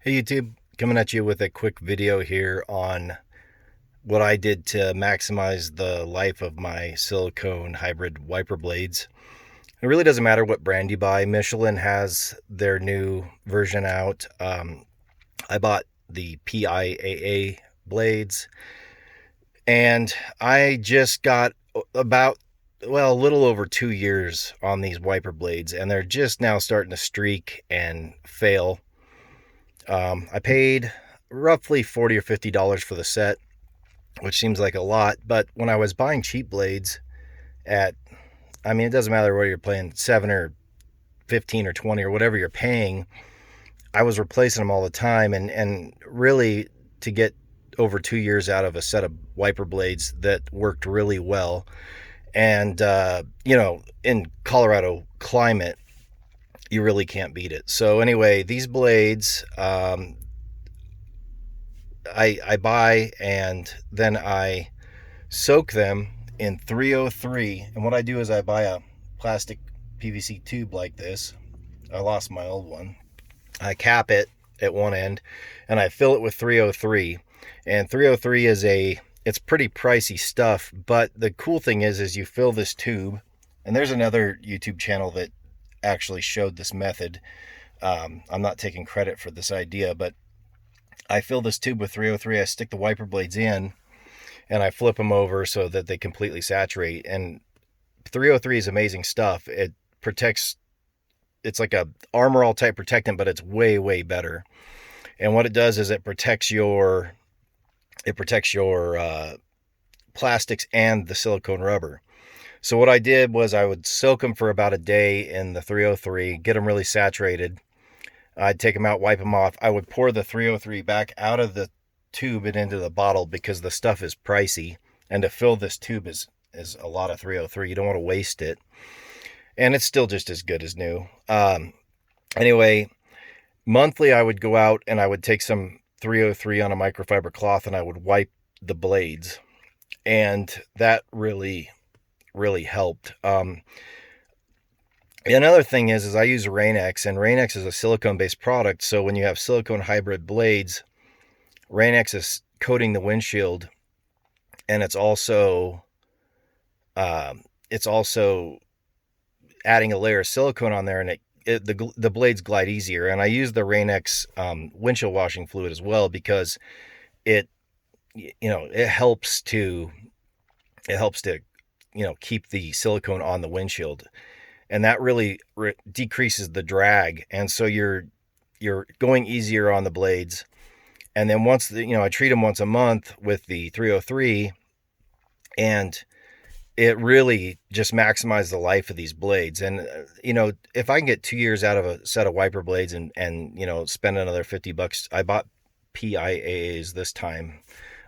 Hey YouTube, coming at you with a quick video here on what I did to maximize the life of my silicone hybrid wiper blades. It really doesn't matter what brand you buy. Michelin has their new version out. I bought the PIAA blades, and I just got a little over 2 years on these wiper blades, and they're just now starting to streak and fail. I paid roughly $40 or $50 for the set, which seems like a lot. But when I was buying cheap blades it doesn't matter whether you're paying 7 or 15 or 20 or whatever you're paying, I was replacing them all the time. And really, to get over 2 years out of a set of wiper blades that worked really well. And, in Colorado climate, you really can't beat it. So anyway, these blades, I buy and then I soak them in 303. And what I do is I buy a plastic PVC tube like this. I lost my old one. I cap it at one end and I fill it with 303. And 303 it's pretty pricey stuff, but the cool thing is you fill this tube, and there's another YouTube channel that actually showed this method. I'm not taking credit for this idea, but I fill this tube with 303. I stick the wiper blades in and I flip them over so that they completely saturate. And 303 is amazing stuff. It protects, it's like a Armor All type protectant, but it's way, way better. And what it does is it protects your plastics and the silicone rubber. So what I did was I would soak them for about a day in the 303, get them really saturated. I'd take them out, wipe them off. I would pour the 303 back out of the tube and into the bottle because the stuff is pricey. And to fill this tube is a lot of 303. You don't want to waste it. And it's still just as good as new. Anyway, monthly I would go out and I would take some 303 on a microfiber cloth and I would wipe the blades. And that really, really helped. Another thing is I use RainX, and RainX is a silicone-based product. So when you have silicone hybrid blades, RainX is coating the windshield, and it's also adding a layer of silicone on there, and the blades glide easier. And I use the RainX windshield washing fluid as well because it helps to keep the silicone on the windshield. And that really decreases the drag. And so you're going easier on the blades. And then I treat them once a month with the 303, and it really just maximizes the life of these blades. And, if I can get 2 years out of a set of wiper blades and spend another $50, I bought PIAAs this time.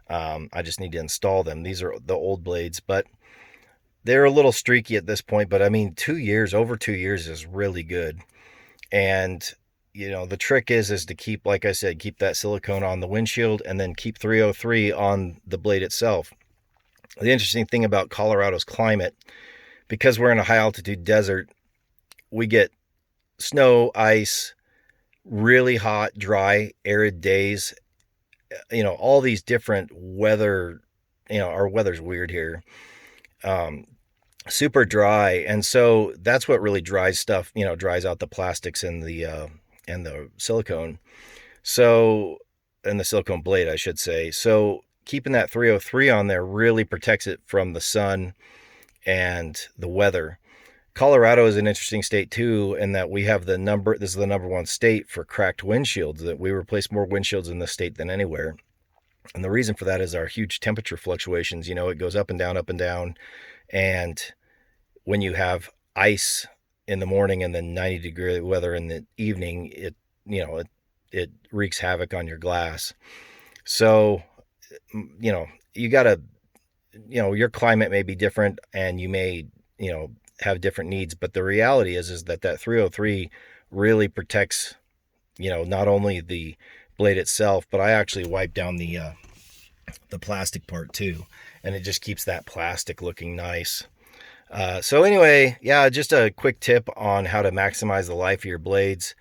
I just need to install them. These are the old blades, but they're a little streaky at this point, but over 2 years is really good. And, the trick is to keep, like I said, keep that silicone on the windshield and then keep 303 on the blade itself. The interesting thing about Colorado's climate, because we're in a high altitude desert, we get snow, ice, really hot, dry, arid days, all these different weather. Our weather's weird here. Super dry, and so that's what really dries stuff, dries out the plastics and the silicone. So, and the silicone blade, I should say. So keeping that 303 on there really protects it from the sun and the weather. Colorado is an interesting state too, in that this is the number one state for cracked windshields. That we replace more windshields in this state than anywhere. And the reason for that is our huge temperature fluctuations. It goes up and down, up and down. And when you have ice in the morning and then 90-degree weather in the evening, it wreaks havoc on your glass. So, you gotta, your climate may be different and you may, have different needs, but the reality is that 303 really protects, not only the blade itself, but I actually wipe down the plastic part too, and it just keeps that plastic looking nice. So anyway, yeah, just a quick tip on how to maximize the life of your blades.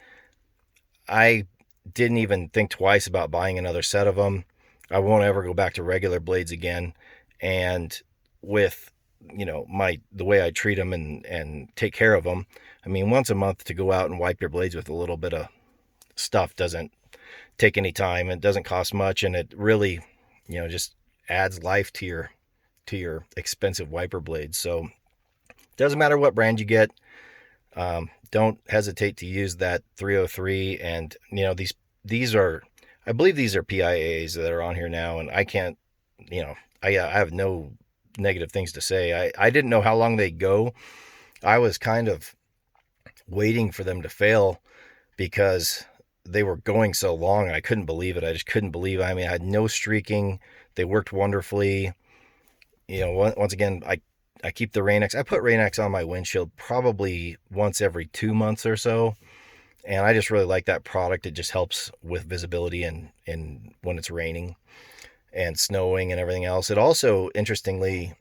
I didn't even think twice about buying another set of them. I won't ever go back to regular blades again. And with, the way I treat them and take care of them, I mean, once a month to go out and wipe your blades with a little bit of stuff doesn't take any time. It doesn't cost much, and it really, just adds life to your expensive wiper blades. So it doesn't matter what brand you get. Don't hesitate to use that 303. And these are, I believe these are PIAs that are on here now, and I can't, I have no negative things to say. I didn't know how long they go. I was kind of waiting for them to fail because they were going so long, and I couldn't believe it. I just couldn't believe it. I mean, I had no streaking. They worked wonderfully. Once again, I keep the RainX. I put RainX on my windshield probably once every 2 months or so. And I just really like that product. It just helps with visibility and when it's raining and snowing and everything else. It also, interestingly,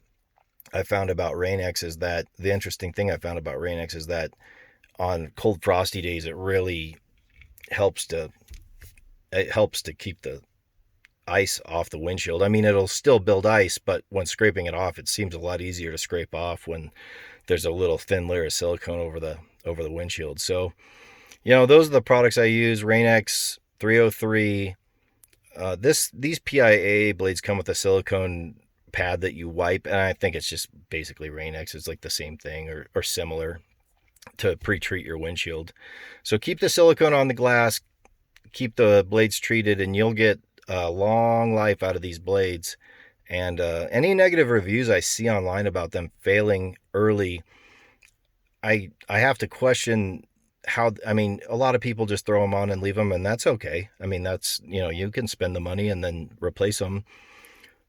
I found about RainX is that the interesting thing I found about RainX is that on cold frosty days, it really helps to keep the ice off the windshield. I mean, it'll still build ice, but when scraping it off, it seems a lot easier to scrape off when there's a little thin layer of silicone over the windshield. So, those are the products I use. RainX 303. These PIAA blades come with a silicone pad that you wipe, and I think it's just basically RainX. It's like the same thing or similar to pre-treat your windshield. So keep the silicone on the glass, keep the blades treated, and you'll get a long life out of these blades. And any negative reviews I see online about them failing early, I have to question how. I mean, a lot of people just throw them on and leave them, and that's okay. I mean, that's, you can spend the money and then replace them,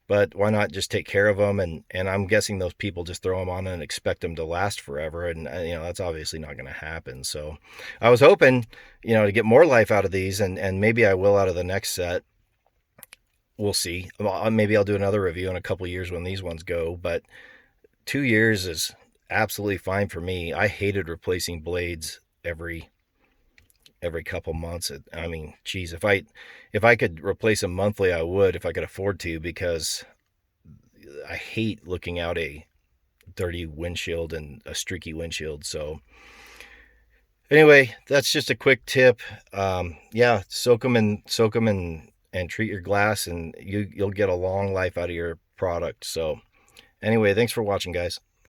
but why not just take care of them? And I'm guessing those people just throw them on and expect them to last forever, and that's obviously not going to happen. So I was hoping, to get more life out of these, and maybe I will out of the next set. We'll see. Maybe I'll do another review in a couple years when these ones go, but 2 years is absolutely fine for me. I hated replacing blades every couple months. I mean, geez, if I could replace them monthly, I would, if I could afford to, because I hate looking out a dirty windshield and a streaky windshield. So anyway, that's just a quick tip. Yeah, soak them and treat your glass, and you'll get a long life out of your product. So anyway, thanks for watching, guys.